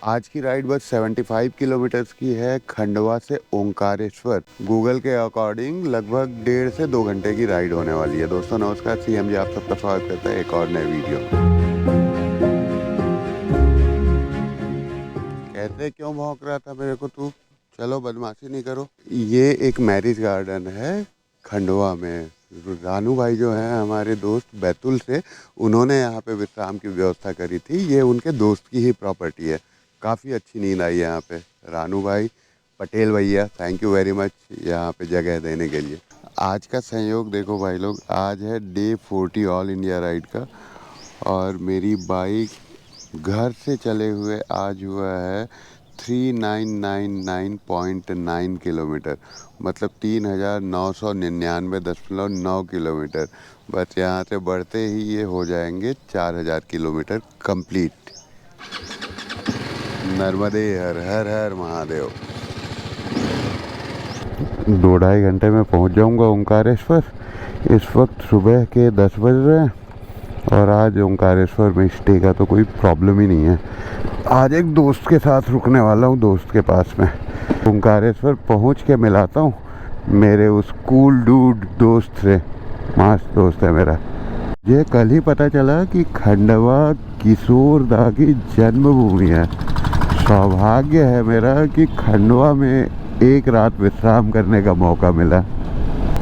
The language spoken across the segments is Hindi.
आज की राइड बस 75 किलोमीटर्स की है खंडवा से ओंकारेश्वर। गूगल के अकॉर्डिंग लगभग 1.5 से 2 घंटे की राइड होने वाली है। दोस्तों नमस्कार, सीएमजी आप सबका स्वागत करता है एक और नए वीडियो में। कहते क्यों भौंक रहा था मेरे को तू? चलो बदमाशी नहीं करो। ये एक मैरिज गार्डन है खंडवा में। रानू भाई जो हैं हमारे दोस्त बैतुल से, उन्होंने यहाँ पे विश्राम की व्यवस्था करी थी। ये उनके दोस्त की ही प्रॉपर्टी है। काफ़ी अच्छी नींद आई है यहाँ पे। रानू भाई, पटेल भैया, थैंक यू वेरी मच यहाँ पे जगह देने के लिए। आज का संयोग देखो भाई लोग, आज है डे 40 ऑल इंडिया राइड का, और मेरी बाइक घर से चले हुए आज हुआ है 3999.9 किलोमीटर, मतलब 3999.9 किलोमीटर। बस यहाँ से बढ़ते ही ये हो जाएंगे 4000 किलोमीटर कंप्लीट। नर्मदे हर हर हर महादेव। 2-2.5 घंटे में पहुँच जाऊँगा ओंकारेश्वर। इस वक्त सुबह के 10 बज रहे हैं और आज ओंकारेश्वर में स्टे का तो कोई प्रॉब्लम ही नहीं है। आज एक दोस्त के साथ रुकने वाला हूँ, दोस्त के पास में। ओंकारेश्वर पहुँच के मिलाता हूँ मेरे उस कूल डूड दोस्त से। मस्त दोस्त है मेरा। ये कल ही पता चला कि खंडवा किशोर दा की जन्मभूमि है। सौभाग्य है मेरा कि खंडवा में एक रात विश्राम करने का मौका मिला।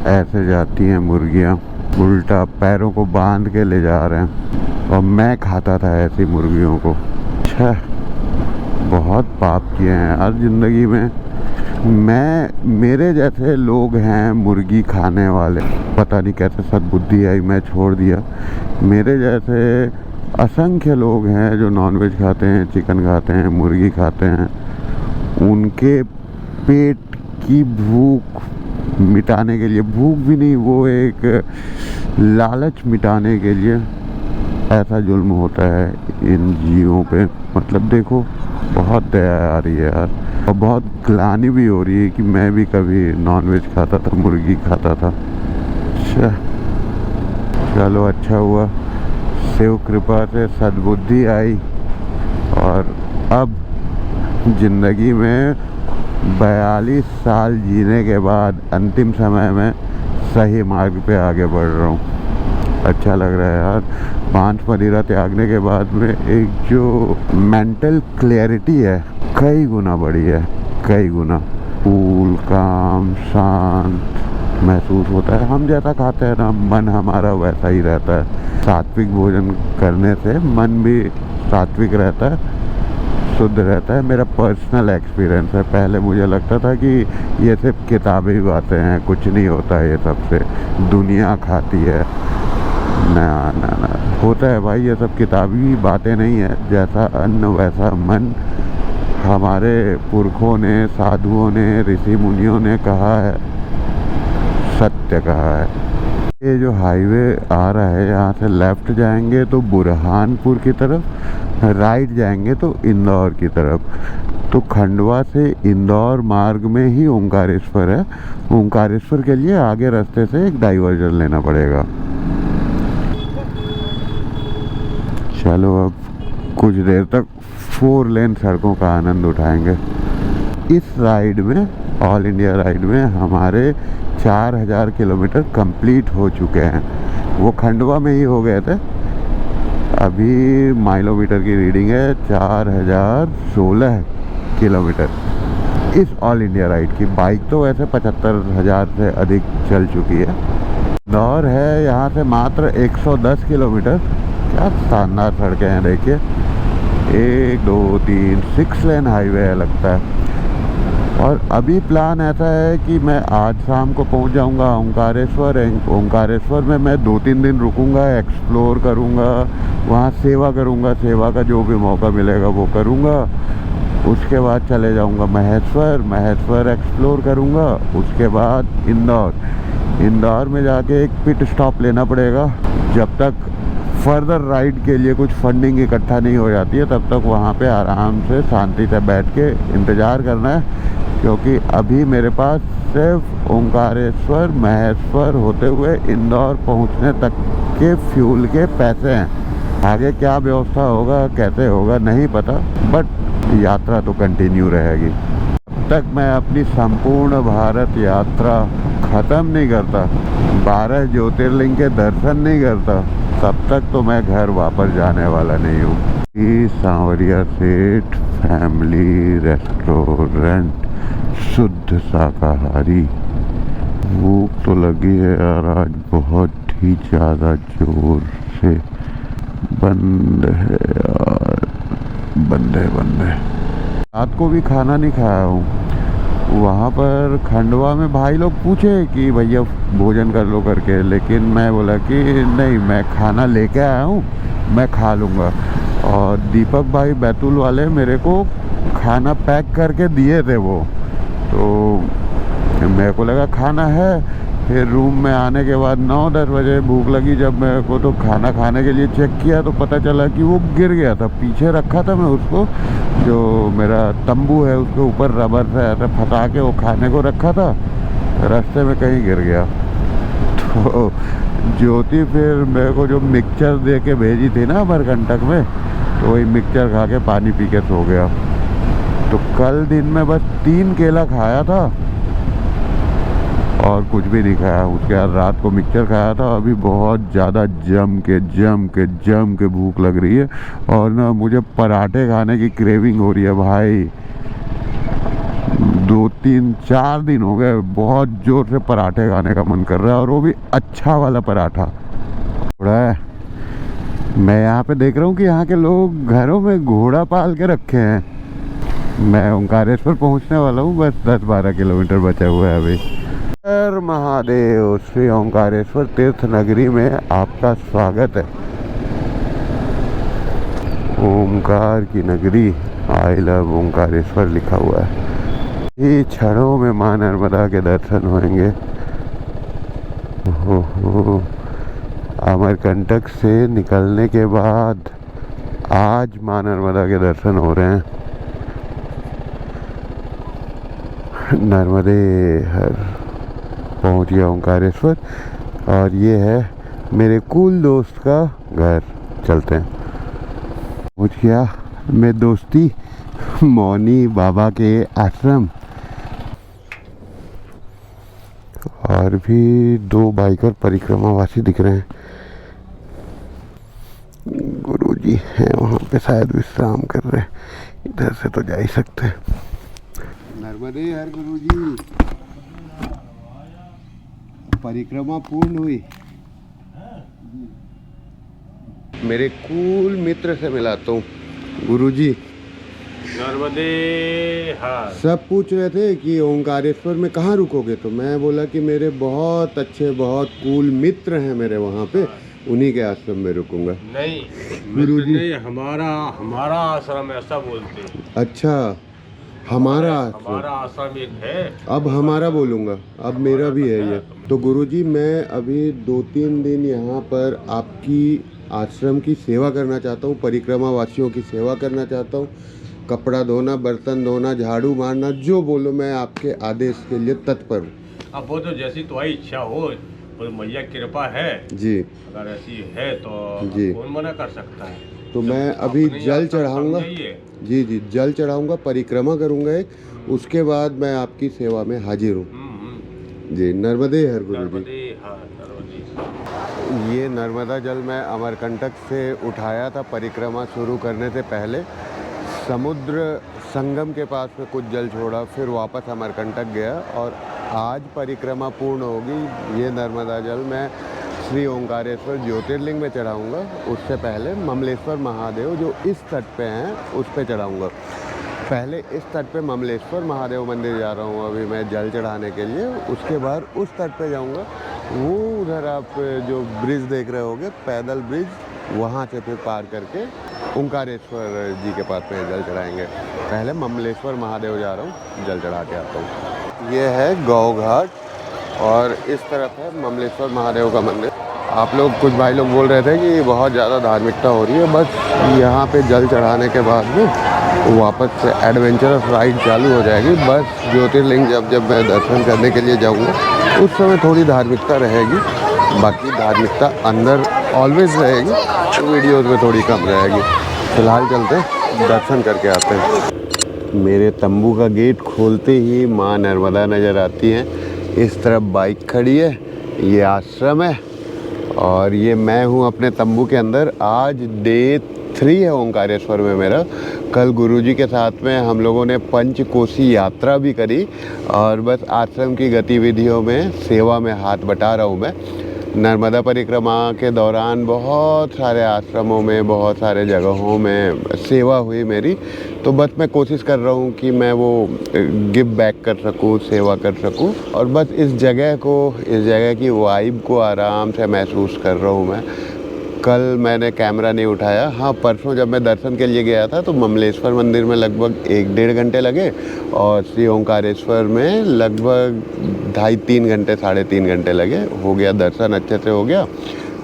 ऐसे जाती हैं मुर्गियाँ, उल्टा पैरों को बांध के ले जा रहे हैं, और मैं खाता था ऐसी मुर्गियों को। अच्छा, बहुत पाप किए हैं यार ज़िंदगी में। मेरे जैसे लोग हैं मुर्गी खाने वाले, पता नहीं कैसे सद्बुद्धि आई, मैं छोड़ दिया। मेरे जैसे असंख्य लोग हैं जो नॉनवेज खाते हैं, चिकन खाते हैं, मुर्गी खाते हैं। उनके पेट की भूख मिटाने के लिए, भूख भी नहीं, वो एक लालच मिटाने के लिए ऐसा जुल्म होता है इन जीवों पे। मतलब देखो, बहुत दया आ रही है यार, और बहुत ग्लानि भी हो रही है कि मैं भी कभी नॉनवेज खाता था, मुर्गी खाता था। अच्छा, चलो अच्छा हुआ, शिव कृपा से सद्बुद्धि आई, और अब ज़िंदगी में 42 साल जीने के बाद अंतिम समय में सही मार्ग पे आगे बढ़ रहा हूँ। अच्छा लग रहा है यार। पांच मदिरा त्यागने के बाद में एक जो मेंटल क्लैरिटी है कई गुना बढ़ी है, कई गुना। कूल, काम, शांत महसूस होता है। हम जैसा खाते हैं ना, मन हमारा वैसा ही रहता है। सात्विक भोजन करने से मन भी सात्विक रहता है, शुद्ध रहता है। मेरा पर्सनल एक्सपीरियंस है। पहले मुझे लगता था कि ये सिर्फ किताबी बातें हैं, कुछ नहीं होता है ये सबसे, दुनिया खाती है। ना ना ना, होता है भाई, ये सब किताबी बातें नहीं है। जैसा अन्न वैसा मन, हमारे पुरखों ने, साधुओं ने, ऋषि मुनियों ने कहा है, सत्य कहा है। ये जो हाईवे आ रहा है, यहाँ से लेफ्ट जाएंगे तो बुरहानपुर की तरफ, राइट जाएंगे तो इंदौर की तरफ। तो खंडवा से इंदौर मार्ग में ही ओंकारेश्वर है। ओंकारेश्वर के लिए आगे रास्ते से एक डाइवर्जन लेना पड़ेगा। चलो अब कुछ देर तक 4 लेन सड़कों का आनंद उठाएंगे। इस राइड में, ऑल इंडिया राइड में, हमारे 4000 किलोमीटर कंप्लीट हो चुके हैं। वो खंडवा में ही हो गए थे। अभी माइलोमीटर की रीडिंग है 4016 किलोमीटर इस ऑल इंडिया राइड की। बाइक तो वैसे 75,000 से अधिक चल चुकी है। इंदौर है यहाँ से मात्र 110 किलोमीटर। क्या शानदार सड़कें हैं, देखिए। 1 2 3 6 लेन हाईवे है लगता है। और अभी प्लान ऐसा है कि मैं आज शाम को पहुंच जाऊंगा ओंकारेश्वर। ओंकारेश्वर में मैं 2-3 दिन रुकूंगा, एक्सप्लोर करूंगा, वहां सेवा करूंगा, सेवा का जो भी मौका मिलेगा वो करूंगा। उसके बाद चले जाऊंगा महेश्वर एक्सप्लोर करूंगा। उसके बाद इंदौर में जाके एक पिट स्टॉप लेना पड़ेगा। जब तक फर्दर राइड के लिए कुछ फंडिंग इकट्ठा नहीं हो जाती है, तब तक वहाँ पे आराम से शांति से बैठ के इंतज़ार करना है। क्योंकि अभी मेरे पास सिर्फ ओंकारेश्वर, महेश्वर होते हुए इंदौर पहुँचने तक के फ्यूल के पैसे हैं। आगे क्या व्यवस्था होगा, कैसे होगा नहीं पता, बट यात्रा तो कंटिन्यू रहेगी। अब तक मैं अपनी संपूर्ण भारत यात्रा ख़त्म नहीं करता, 12 ज्योतिर्लिंग के दर्शन नहीं करता, तब तक तो मैं घर वापस जाने वाला नहीं हूँ। सांवरिया सेठ फैमिली रेस्टोरेंट, शुद्ध शाकाहारी। भूख तो लगी है यार, आज बहुत ही ज़्यादा जोर से। बंद है यार, बंद है। रात को भी खाना नहीं खाया हूँ। वहाँ पर खंडवा में भाई लोग पूछे कि भैया भोजन कर लो करके, लेकिन मैं बोला कि नहीं, मैं खाना लेके आया हूँ, मैं खा लूँगा। और दीपक भाई बैतूल वाले मेरे को खाना पैक करके दिए थे वो, तो मेरे को लगा खाना है। फिर रूम में आने के बाद 9-10 बजे भूख लगी जब मेरे को, तो खाना खाने के लिए चेक किया तो पता चला कि वो गिर गया था। पीछे रखा था मैं उसको, जो मेरा तंबू है उसके ऊपर रबर से ऐसे फंसा के वो खाने को रखा था, रास्ते में कहीं गिर गया। तो ज्योति फिर मेरे को जो मिक्सचर दे के भेजी थी ना अमरकंटक में, तो वही मिक्सचर खा के पानी पी के सो गया। तो कल दिन में बस 3 केला खाया था और कुछ भी नहीं खाया। उसके बाद रात को मिक्सचर खाया था। अभी बहुत ज़्यादा जम के भूख लग रही है, और ना मुझे पराठे खाने की क्रेविंग हो रही है भाई। 2-3-4 दिन हो गए, बहुत जोर से पराठे खाने का मन कर रहा है, और वो भी अच्छा वाला पराठा। थोड़ा है, मैं यहाँ पे देख रहा हूँ कि यहाँ के लोग घरों में घोड़ा पाल के रखे हैं। मैं ओंकारेश्वर पहुँचने वाला हूँ, बस 10-12 किलोमीटर बचा हुआ है अभी। हर महादेव, श्री ओंकारेश्वर तीर्थ नगरी में आपका स्वागत है। ओंकार की नगरी, आई लव ओंकारेश्वर लिखा हुआ है। ये क्षणों में माँ नर्मदा के दर्शन होंगे। अमरकंटक से निकलने के बाद आज माँ नर्मदा के दर्शन हो रहे हैं। नर्मदे हर, पहुंच गया ओंकारेश्वर, और ये है मेरे कूल दोस्त का घर। चलते हैं। पहुंच गया मैं दोस्ती मौनी बाबा के आश्रम, और भी 2 बाइकर परिक्रमावासी दिख रहे हैं। गुरुजी हैं वहाँ पे, शायद विश्राम कर रहे हैं। इधर से तो जा ही सकते हैं। नर्मदे हर गुरुजी, परिक्रमा पूर्ण हुई। मेरे कूल मित्र से मिलाता हूँ। गुरुजी नर्मदे हर। सब पूछ रहे थे कि ओंकारेश्वर में कहाँ रुकोगे, तो मैं बोला कि मेरे बहुत अच्छे, बहुत कूल मित्र हैं मेरे वहाँ पे, उन्हीं के आश्रम में रुकूंगा। नहीं गुरुजी, नहीं, हमारा आश्रम, ऐसा बोलते हैं। अच्छा, हमारा आश्रम एक है। अब हमारा बोलूँगा, अब मेरा भी है ये। तो गुरुजी मैं अभी 2-3 दिन यहाँ पर आपकी आश्रम की सेवा करना चाहता हूँ, परिक्रमा वासियों की सेवा करना चाहता हूँ। कपड़ा धोना, बर्तन धोना, झाड़ू मारना, जो बोलो मैं आपके आदेश के लिए तत्पर हूँ। अब वो तो जैसी तुम्हारी इच्छा हो, वो मैया कृपा है जी। अगर ऐसी है तो जी, कौन मना कर सकता है। तो मैं अभी जल चढ़ाऊँगा। जी जी, जल चढ़ाऊँगा, परिक्रमा करूँगा एक, उसके बाद मैं आपकी सेवा में हाजिर हूँ। जी, नर्मदे हर गुरुजी। ये नर्मदा जल मैं अमरकंटक से उठाया था परिक्रमा शुरू करने से पहले। समुद्र संगम के पास में कुछ जल छोड़ा, फिर वापस अमरकंटक गया, और आज परिक्रमा पूर्ण होगी। ये नर्मदा जल मैं श्री ओंकारेश्वर ज्योतिर्लिंग में चढ़ाऊँगा। उससे पहले ममलेश्वर महादेव जो इस तट पे हैं उस पे चढ़ाऊँगा। पहले इस तट पे ममलेश्वर महादेव मंदिर जा रहा हूँ अभी मैं जल चढ़ाने के लिए, उसके बाद उस तट पे जाऊँगा। वो उधर आप जो ब्रिज देख रहे होगे, पैदल ब्रिज, वहाँ से फिर पार करके ओंकारेश्वर जी के पास में जल चढ़ाएंगे। पहले ममलेश्वर महादेव जा रहा हूँ, जल चढ़ा के आता हूँ। ये है गौ घाट, और इस तरफ है ममलेश्वर महादेव का मंदिर। आप लोग, कुछ भाई लोग बोल रहे थे कि बहुत ज़्यादा धार्मिकता हो रही है। बस यहाँ पे जल चढ़ाने के बाद में वापस से एडवेंचरस राइड चालू हो जाएगी। बस ज्योतिर्लिंग जब मैं दर्शन करने के लिए जाऊँगा उस समय थोड़ी धार्मिकता रहेगी, बाकी धार्मिकता अंदर ऑलवेज रहेगी, वीडियोस में थोड़ी कम रहेगी। फिलहाल चलते हैं, दर्शन करके आते हैं। मेरे तंबू का गेट खोलते ही माँ नर्मदा नज़र आती हैं। इस तरफ बाइक खड़ी है, ये आश्रम है और ये मैं हूँ अपने तंबू के अंदर। आज डे 3 है ओंकारेश्वर में मेरा। कल गुरुजी के साथ में हम लोगों ने पंचकोसी यात्रा भी करी और बस आश्रम की गतिविधियों में सेवा में हाथ बटा रहा हूँ मैं। नर्मदा परिक्रमा के दौरान बहुत सारे आश्रमों में, बहुत सारे जगहों में सेवा हुई मेरी। तो बस मैं कोशिश कर रहा हूँ कि मैं वो गिव बैक कर सकूँ, सेवा कर सकूँ और बस इस जगह की वाइब को आराम से महसूस कर रहा हूँ मैं। कल मैंने कैमरा नहीं उठाया। हाँ, परसों जब मैं दर्शन के लिए गया था तो ममलेश्वर मंदिर में लगभग 1-1.5 घंटे लगे और श्री ओंकारेश्वर में लगभग 2.5-3 घंटे, 3.5 घंटे लगे। हो गया दर्शन, अच्छे से हो गया,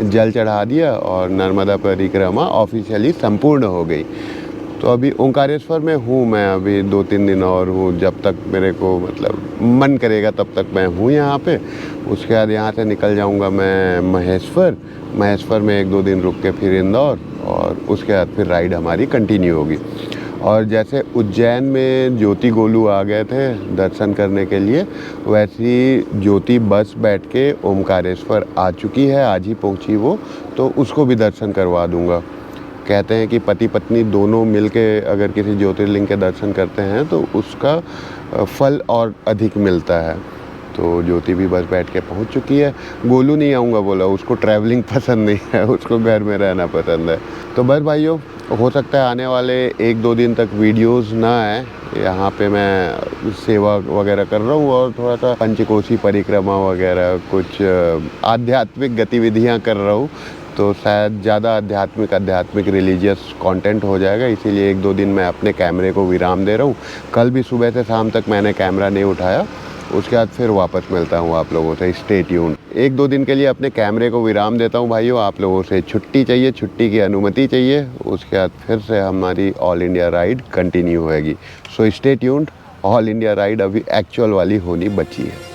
जल चढ़ा दिया और नर्मदा परिक्रमा ऑफिशियली संपूर्ण हो गई। तो अभी ओंकारेश्वर में हूँ मैं, अभी 2-3 दिन और हूँ। जब तक मेरे को मतलब मन करेगा तब तक मैं हूँ यहाँ पे। उसके बाद यहाँ से निकल जाऊँगा मैं महेश्वर में 1-2 दिन रुक के फिर इंदौर और उसके बाद फिर राइड हमारी कंटिन्यू होगी। और जैसे उज्जैन में ज्योति गोलू आ गए थे दर्शन करने के लिए, वैसी ज्योति बस बैठ के ओंकारेश्वर आ चुकी है, आज ही पहुँची वो, तो उसको भी दर्शन करवा दूँगा। कहते हैं कि पति पत्नी दोनों मिलके अगर किसी ज्योतिर्लिंग के दर्शन करते हैं तो उसका फल और अधिक मिलता है। तो ज्योति भी बस बैठ के पहुंच चुकी है। गोलू नहीं आऊँगा बोला, उसको ट्रैवलिंग पसंद नहीं है, उसको घर में रहना पसंद है। तो बस भाइयों, हो सकता है आने वाले 1-2 दिन तक वीडियोस ना आए। यहाँ पे मैं सेवा वगैरह कर रहा हूँ और थोड़ा सा पंचकोसी परिक्रमा वगैरह कुछ आध्यात्मिक गतिविधियाँ कर रहा हूँ, तो शायद ज़्यादा आध्यात्मिक रिलीजियस कंटेंट हो जाएगा। इसीलिए 1-2 दिन मैं अपने कैमरे को विराम दे रहा हूँ। कल भी सुबह से शाम तक मैंने कैमरा नहीं उठाया, उसके बाद फिर वापस मिलता हूँ आप लोगों से। Stay tuned. 1-2 दिन के लिए अपने कैमरे को विराम देता हूँ भाइयों। आप लोगों से छुट्टी चाहिए, छुट्टी की अनुमति चाहिए। उसके बाद फिर से हमारी ऑल इंडिया राइड कंटिन्यू होएगी। So stay tuned. All India ride अभी एक्चुअल वाली होनी बची है।